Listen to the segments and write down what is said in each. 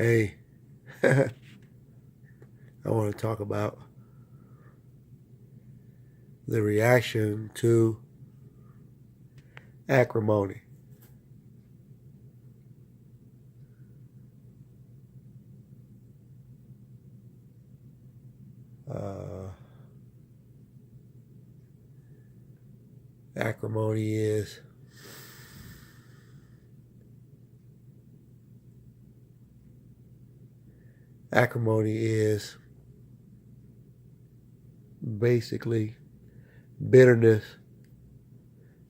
Hey, I want to talk about the reaction to Acrimony. Uh, acrimony is basically bitterness,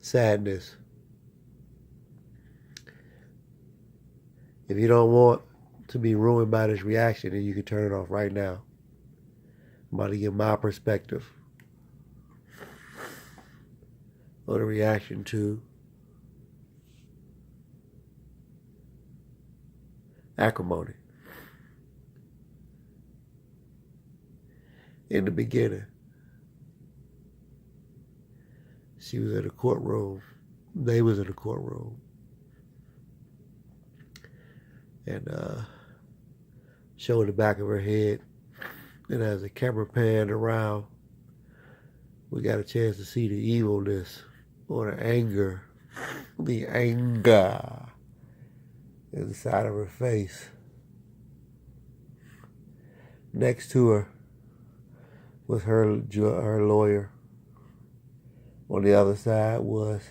sadness. If you don't want to be ruined by this reaction, then you can turn it off right now. I'm about to give my perspective on the reaction to Acrimony. In the beginning, she was in the courtroom. They was in the courtroom. And showed the back of her head. And as the camera panned around, we got a chance to see the evilness or the anger inside of her face. Next to her was her lawyer. On the other side was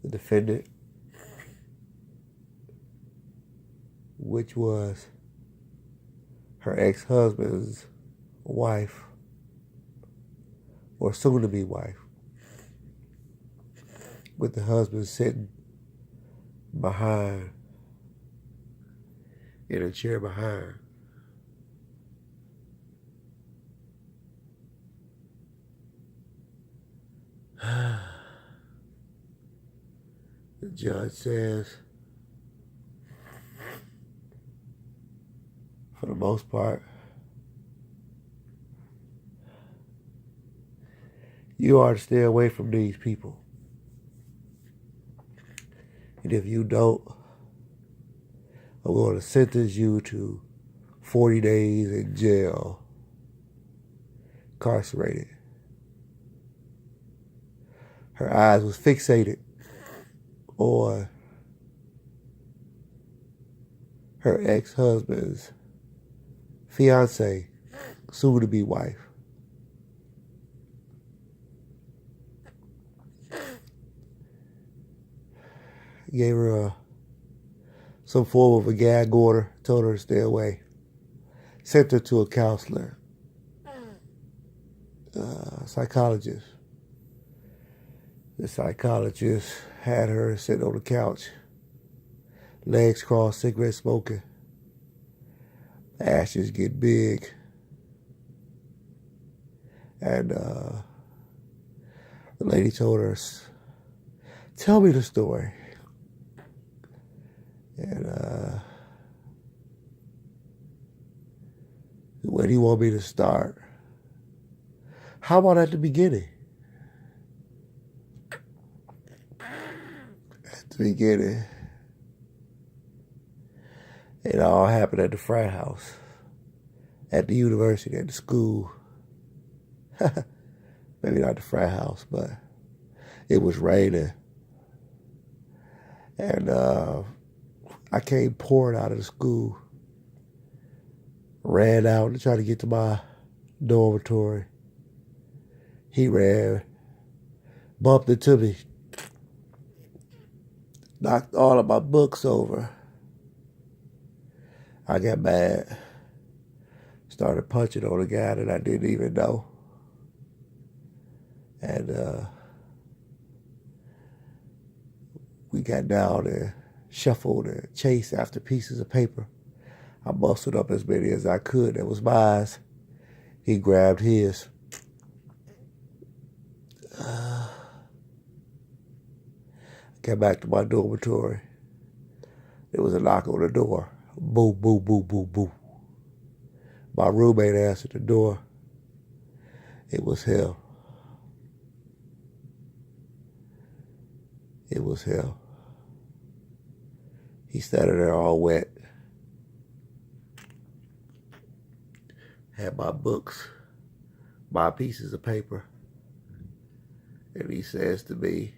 the defendant, which was her ex-husband's wife, or soon-to-be wife, with the husband sitting behind, in a chair behind. The judge says, for the most part, you are to stay away from these people. And if you don't, I'm going to sentence you to 40 days in jail, incarcerated. Her eyes was fixated on her ex-husband's fiance, soon-to-be wife. Gave her some form of a gag order, told her to stay away. Sent her to a counselor, psychologist. The psychologist had her sitting on the couch, legs crossed, cigarette smoking. Ashes get big. And the lady told her, tell me the story. And where do you want me to start? How about at the beginning? At the beginning, it all happened at the frat house, at the university, at the school. Maybe not the frat house, but it was raining. And I came pouring out of the school, ran out to try to get to my dormitory. He ran, bumped into me, knocked all of my books over. I got mad, started punching on a guy that I didn't even know. And we got down and shuffled and chased after pieces of paper. I busted up as many as I could. That was mine. He grabbed his. Came back to my dormitory. There was a knock on the door. Boo, boo, boo, boo, boo. My roommate answered the door. It was him. It was him. He standing there all wet, had my books, my pieces of paper, and he says to me,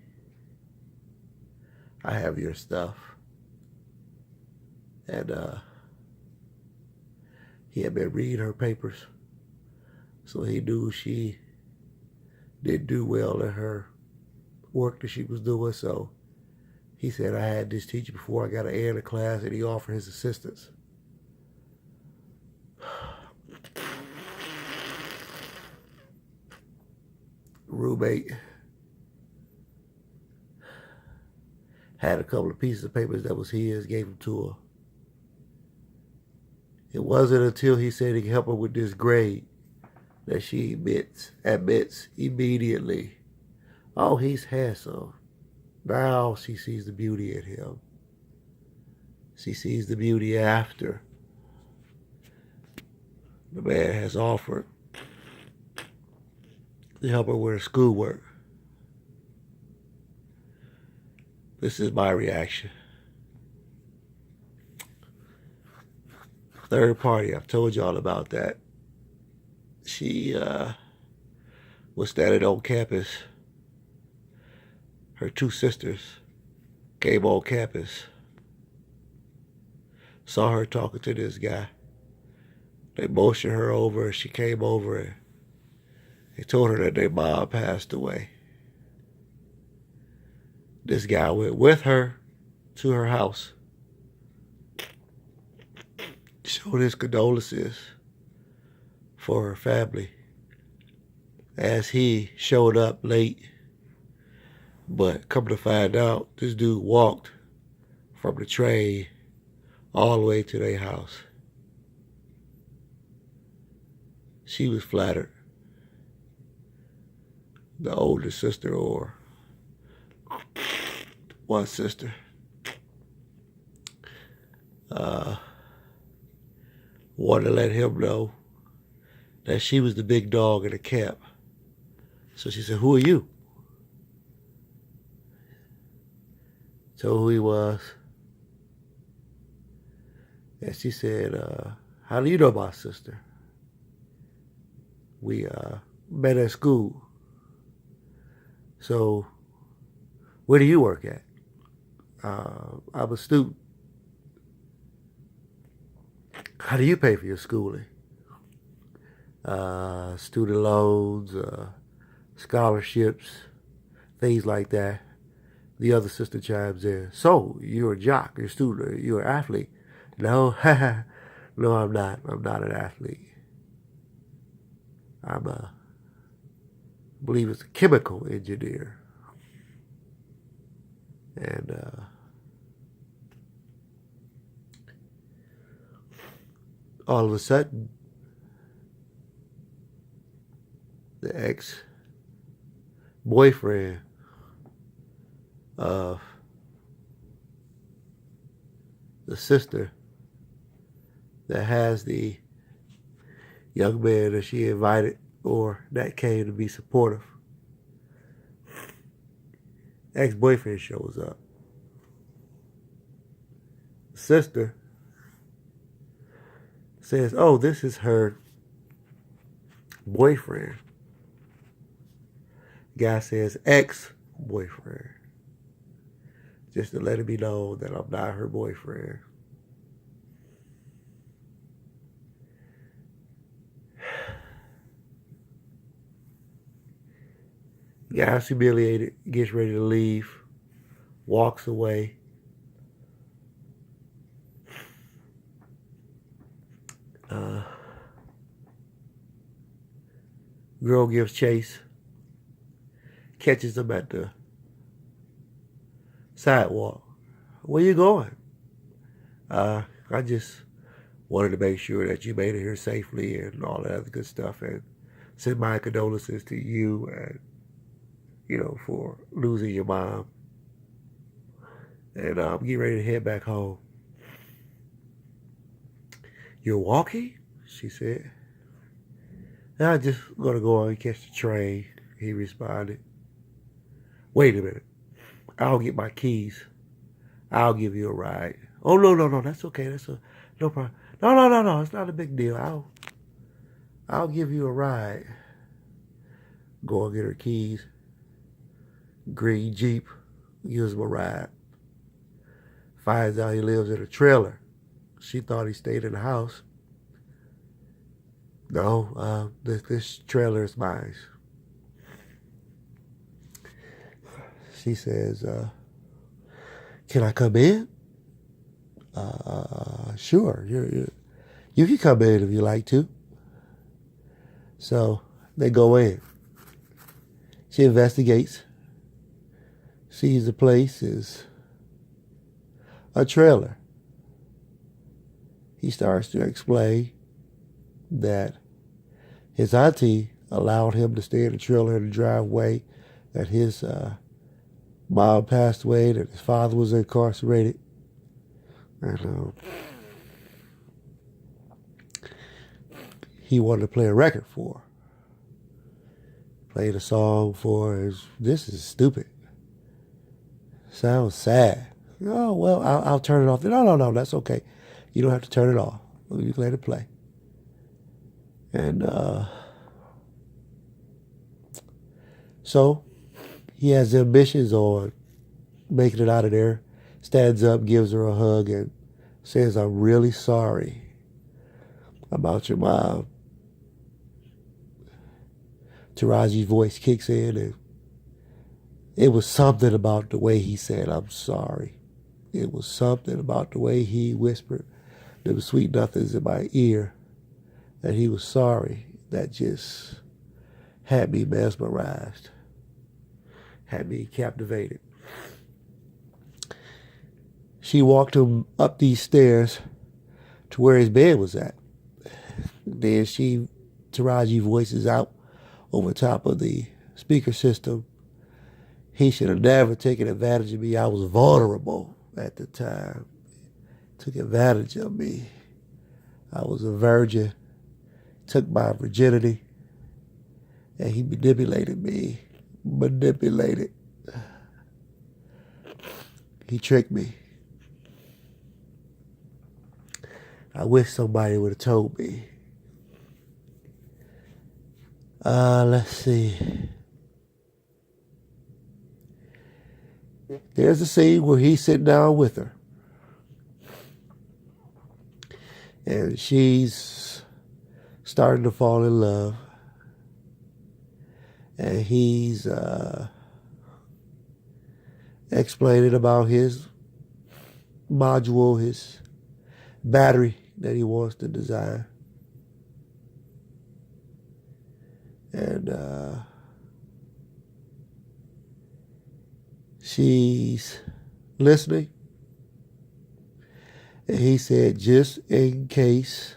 I have your stuff. And he had been reading her papers, so he knew she didn't do well in her work that she was doing. So he said, I had this teacher before I got an A in the class, and he offered his assistance. Roommate had a couple of pieces of papers that was his, gave them to her. It wasn't until he said he could help her with this grade that she admits immediately, oh, he's handsome. Now she sees the beauty in him. She sees the beauty after the man has offered to help her with her schoolwork. This is my reaction. Third party, I've told y'all about that. She was standing on campus. Her two sisters came on campus, saw her talking to this guy. They motioned her over, and she came over, and they told her that their mom passed away. This guy went with her to her house, showed his condolences for her family as he showed up late. But come to find out, this dude walked from the train all the way to their house. She was flattered. The older sister, or one sister, wanted to let him know that she was the big dog in the camp. So she said, who are you? Told who he was. And she said, how do you know my sister? We met at school. So where do you work at? I'm a student. How do you pay for your schooling? Student loans, scholarships, things like that. The other sister chimes in. So, you're a jock, you're a student, you're an athlete. No, no, I'm not. I'm not an athlete. I believe it's a chemical engineer. And all of a sudden, the ex-boyfriend of the sister that has the young man that she invited or that came to be supportive, ex-boyfriend shows up. The sister says, oh, this is her boyfriend. Guy says ex-boyfriend. Just to let it be known that I'm not her boyfriend. Guy's humiliated, gets ready to leave, walks away. Girl gives chase, catches him at the sidewalk. Where you going? I just wanted to make sure that you made it here safely and all that other good stuff, and send my condolences to you and, you know, for losing your mom. And I'm getting ready to head back home. You're walking? She said. And I'm just going to go on and catch the train, he responded. Wait a minute. I'll get my keys. I'll give you a ride. Oh, no, that's okay. No problem. No, it's not a big deal. I'll give you a ride. Go and get her keys. Green Jeep. Gives him a ride. Finds out he lives in a trailer. She thought he stayed in the house. No, this trailer is mine. She says, can I come in? Sure. You can come in if you like to. So they go in. She investigates. Sees the place is a trailer. He starts to explain that his auntie allowed him to stay in the trailer in the driveway, that his mom passed away, that his father was incarcerated. And he wanted to play a record for her. Played a song for her. This is stupid. Sounds sad. Oh, well, I'll turn it off. No, that's okay. You don't have to turn it off. You can let it play. And so he has ambitions on making it out of there. Stands up, gives her a hug, and says, I'm really sorry about your mom. Taraji's voice kicks in, and it was something about the way he said, I'm sorry. It was something about the way he whispered them sweet nothings in my ear, that he was sorry, that just had me mesmerized, had me captivated. She walked him up these stairs to where his bed was at. Then Taraji voices out over top of the speaker system, he should have never taken advantage of me. I was vulnerable at the time. Took advantage of me. I was a virgin. Took my virginity. And he manipulated me. He tricked me. I wish somebody would have told me. Let's see. There's a scene where he's sitting down with her. And she's starting to fall in love. And he's explaining about his module, his battery that he wants to design. And she's listening. And he said, just in case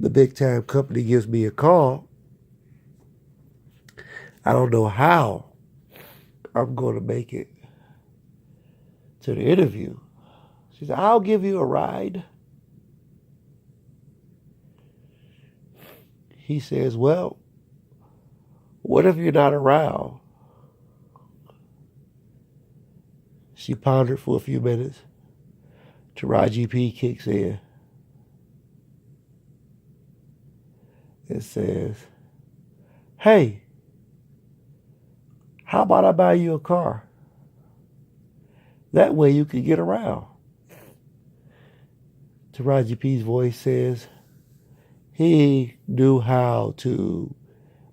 the big time company gives me a call, I don't know how I'm going to make it to the interview. She said, I'll give you a ride. He says, well, what if you're not around? She pondered for a few minutes. Taraji P kicks in and says, hey, how about I buy you a car? That way you can get around. Taraji P's voice says, he knew how to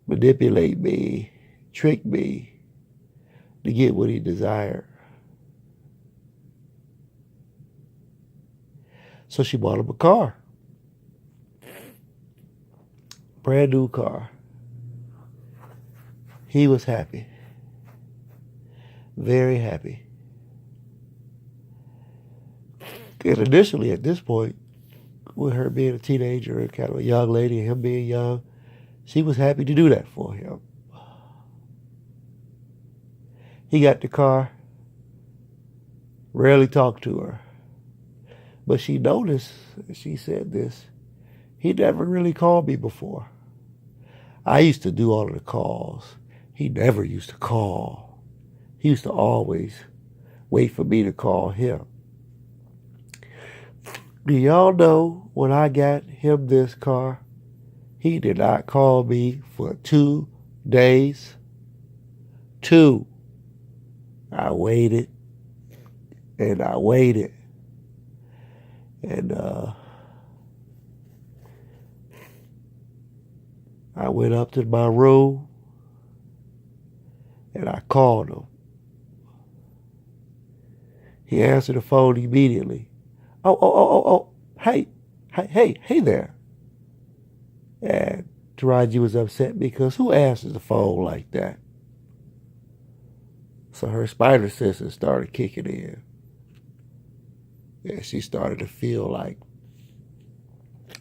manipulate me, trick me to get what he desired. So she bought him a car. Brand new car. He was happy. Very happy. And initially at this point, with her being a teenager and kind of a young lady and him being young, she was happy to do that for him. He got the car, rarely talked to her. But she noticed, she said this, he never really called me before. I used to do all of the calls. He never used to call. He used to always wait for me to call him. Do y'all know when I got him this car, He did not call me for 2 days. 2. I waited and I waited. And I went up to my room and I called him. He answered the phone immediately. Oh, hey there. And Taraji was upset because who answers the phone like that? So her spider senses started kicking in. And she started to feel like,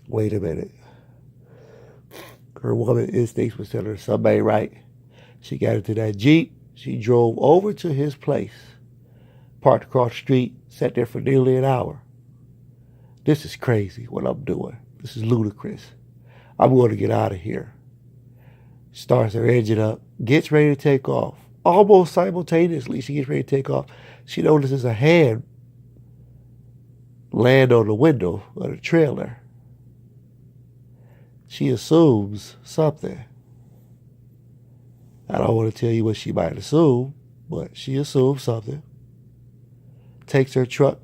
wait a minute. Her woman instincts was telling her something ain't right. She got into that Jeep. She drove over to his place, parked across the street, sat there for nearly an hour. This is crazy what I'm doing. This is ludicrous. I'm going to get out of here. Starts her engine up, gets ready to take off. Almost simultaneously, she gets ready to take off. She notices a hand land on the window of the trailer. She assumes something. I don't want to tell you what she might assume, but she assumes something. Takes her truck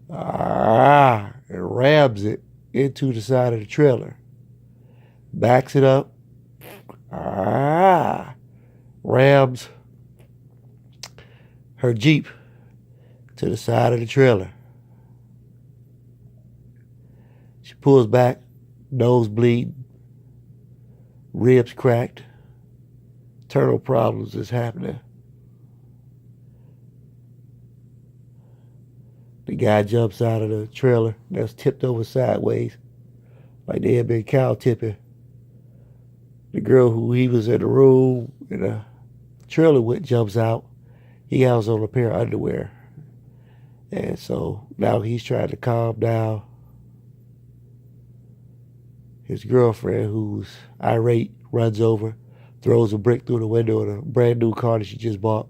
and rams it into the side of the trailer. Backs it up. Rams her Jeep to the side of the trailer. She pulls back, nose bleeding, ribs cracked. Internal problems is happening. The guy jumps out of the trailer that's tipped over sideways like they had been cow tipping. The girl who he was in the room in a trailer with jumps out. He has on a pair of underwear. And so now he's trying to calm down his girlfriend, who's irate, runs over, throws a brick through the window of a brand new car that she just bought,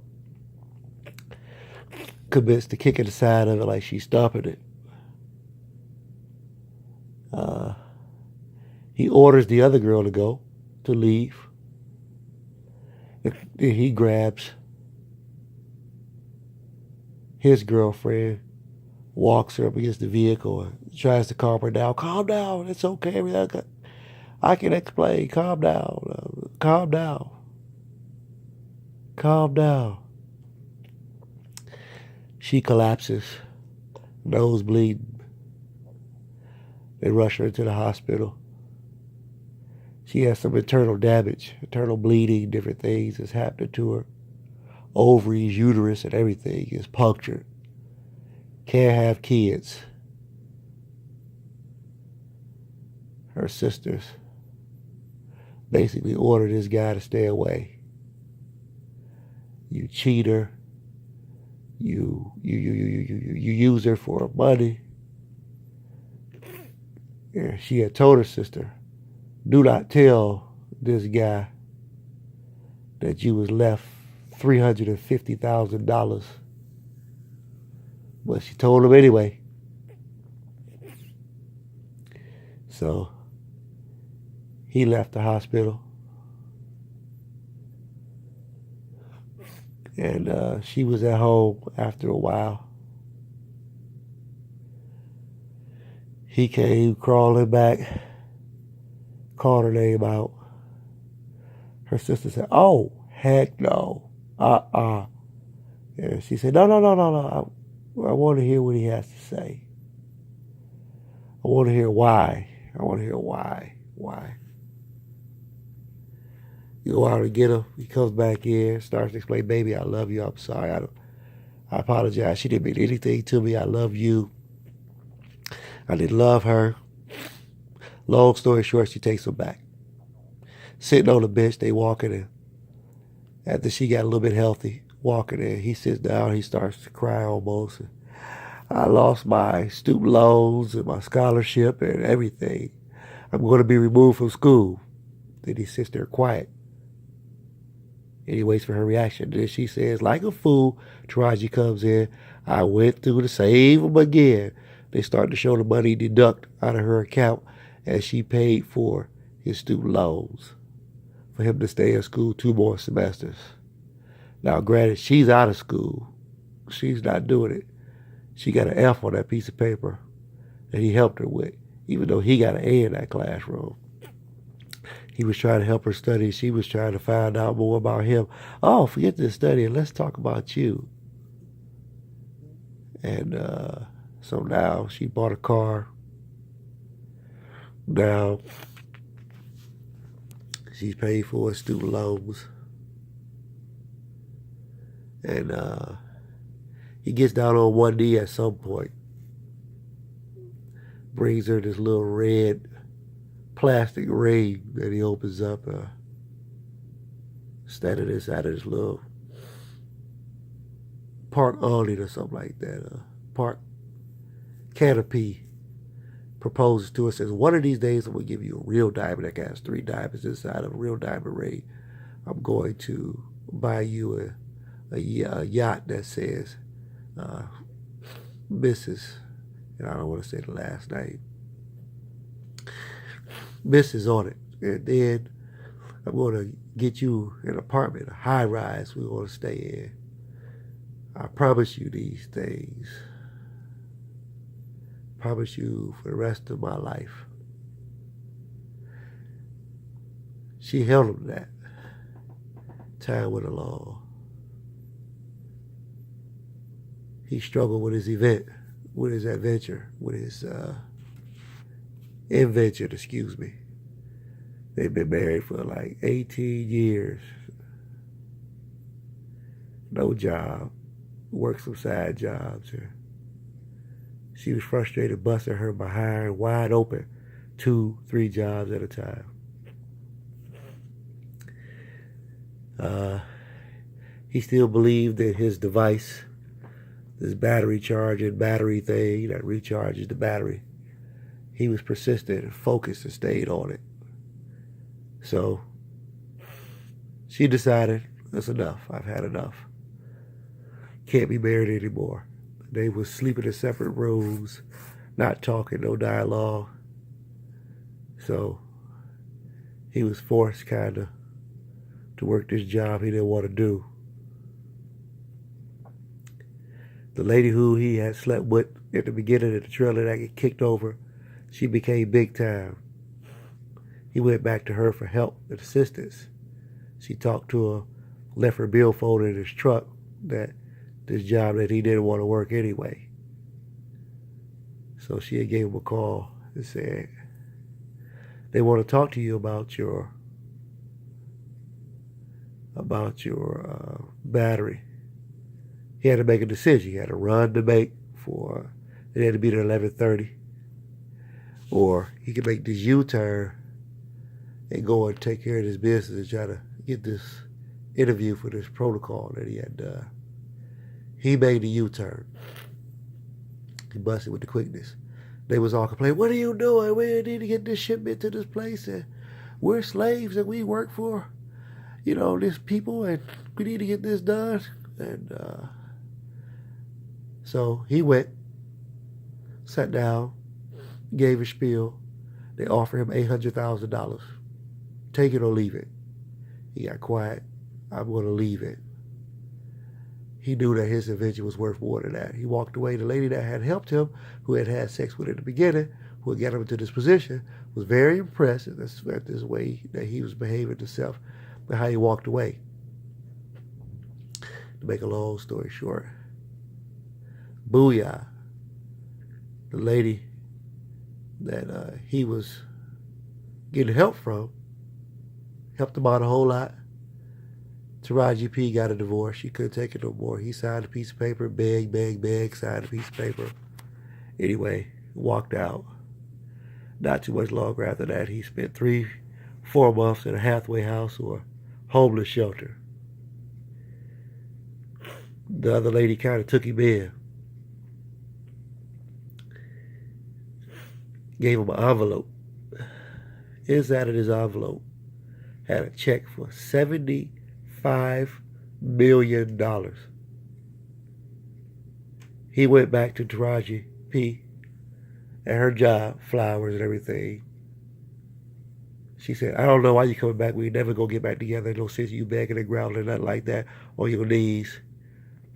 commits to kicking the side of it like she's stomping it. He orders the other girl to leave. He grabs his girlfriend, walks her up against the vehicle, and tries to calm her down. Calm down, it's okay. I can explain. Calm down. Calm down. Calm down. She collapses, nose bleeding. They rush her into the hospital. She has some internal damage, internal bleeding, different things that's happening to her. Ovaries, uterus, and everything is punctured. Can't have kids. Her sisters basically ordered this guy to stay away. You cheater. You use her for money. And she had told her sister, do not tell this guy that you was left $350,000. But she told him anyway. So he left the hospital. And she was at home after a while. He came crawling back, called her name out. Her sister said, oh, heck no. And she said, no. I want to hear what he has to say. I want to hear why. Why? You go out and get him. He comes back in, starts to explain, baby, I love you. I'm sorry. I apologize. She didn't mean anything to me. I love you. I didn't love her. Long story short, she takes him back. Sitting on the bench, they walking in. After she got a little bit healthy, walking in, he sits down, he starts to cry almost. I lost my student loans and my scholarship and everything. I'm going to be removed from school. Then he sits there quiet. And he waits for her reaction. Then she says, like a fool, Taraji comes in. I went through to save him again. They start to show the money deduct out of her account as she paid for his student loans for him to stay in school 2 more semesters. Now, granted, she's out of school. She's not doing it. She got an F on that piece of paper that he helped her with, even though he got an A in that classroom. He was trying to help her study. She was trying to find out more about him. Oh, forget this study and let's talk about you. And so now she bought a car. Now she's paid for her student loans. And he gets down on one knee at some point. Brings her this little red plastic ring that he opens up. Standing inside of this little park awning or something like that. Park canopy. Proposes to her, says, one of these days I'm going to give you a real diamond that has 3 diamonds inside of a real diamond ring. I'm going to buy you a yacht that says Mrs. and I don't want to say the last name. Mrs. on it. And then I'm going to get you an apartment, a high rise we're going to stay in. I promise you these things. Promise you for the rest of my life. She held him that. Time went along. He struggled with his adventure, with his invention, excuse me. They've been married for like 18 years. No job. Worked some side jobs. She was frustrated, busting her behind wide open, 2, 3 jobs at a time. He still believed that his device, this battery charging battery thing that recharges the battery, he was persistent and focused and stayed on it. So she decided, that's enough. I've had enough. Can't be married anymore. They were sleeping in separate rooms, not talking, no dialogue. So he was forced kind of to work this job he didn't want to do. The lady who he had slept with at the beginning of the trailer that get kicked over, she became big time. He went back to her for help and assistance. She talked to her, left her billfold in his truck, that this job that he didn't want to work anyway. So she gave him a call and said, they want to talk to you about your battery. He had to make a decision. He had a run to make for, it had to be there at 11:30. Or he could make this U-turn and go and take care of this business and try to get this interview for this protocol that he had done. He made the U-turn. He busted with the quickness. They was all complaining, what are you doing? We need to get this shipment to this place. And we're slaves and we work for, these people, and we need to get this done. And so he went, sat down, gave a spiel. They offered him $800,000. Take it or leave it. He got quiet. I'm going to leave it. He knew that his invention was worth more than that. He walked away. The lady that had helped him, who had had sex with him at the beginning, who had got him into this position, was very impressed at this way that he was behaving himself, but how he walked away. To make a long story short, Booyah, the lady that he was getting help from, helped him out a whole lot. Taraji P got a divorce. She couldn't take it no more. He signed a piece of paper, beg, signed a piece of paper. Anyway, walked out. Not too much longer after that, he spent 3-4 months in a halfway house or homeless shelter. The other lady kind of took him in. Gave him an envelope. Inside of this envelope had a check for $75 million. He went back to Taraji P at her job, flowers and everything. She said, I don't know why you coming back. We never gonna get back together. No sense you begging and growling or nothing like that on your knees.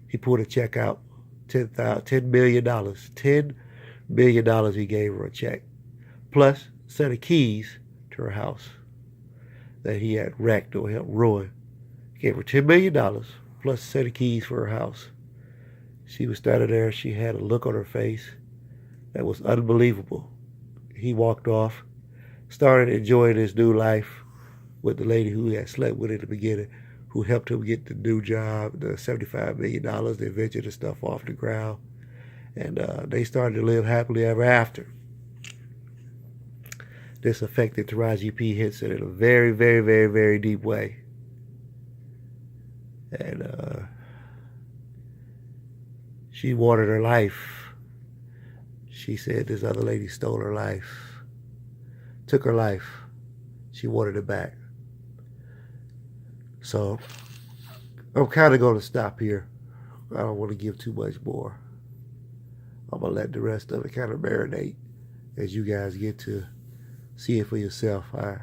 He pulled a check out, $10 million. $10 million he gave her a check. Plus a set of keys to her house that he had wrecked or helped ruin. He gave her $10 million plus a set of keys for her house. She was standing there. She had a look on her face that was unbelievable. He walked off, started enjoying his new life with the lady who he had slept with in the beginning, who helped him get the new job, the $75 million, the venture the stuff off the ground. And they started to live happily ever after. This affected Taraji P. Henson in a very, very, very, very deep way. And she wanted her life. She said this other lady stole her life, took her life. She wanted it back. So I'm kind of going to stop here. I don't want to give too much more. I'm going to let the rest of it kind of marinate as you guys get to see it for yourself. I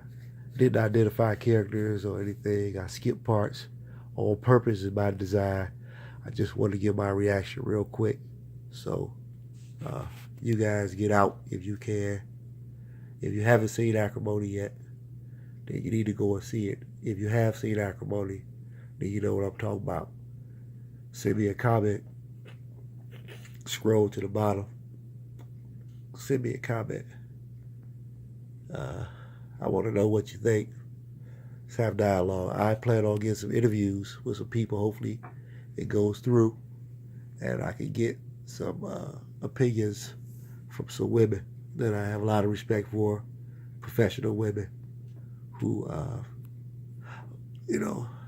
didn't identify characters or anything. I skipped parts on purpose in my design. I just want to give my reaction real quick. So you guys get out if you can. If you haven't seen Acrimony yet, then you need to go and see it. If you have seen Acrimony, then you know what I'm talking about. Send me a comment. Scroll to the bottom. Send me a comment. I want to know what you think. Let's have dialogue. I plan on getting some interviews with some people. Hopefully it goes through and I can get some opinions from some women that I have a lot of respect for, professional women who,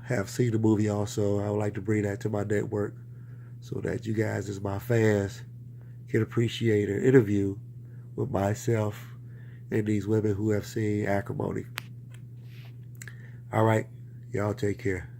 have seen the movie also. I would like to bring that to my network so that you guys as my fans can appreciate an interview with myself and these women who have seen Acrimony. All right, y'all take care.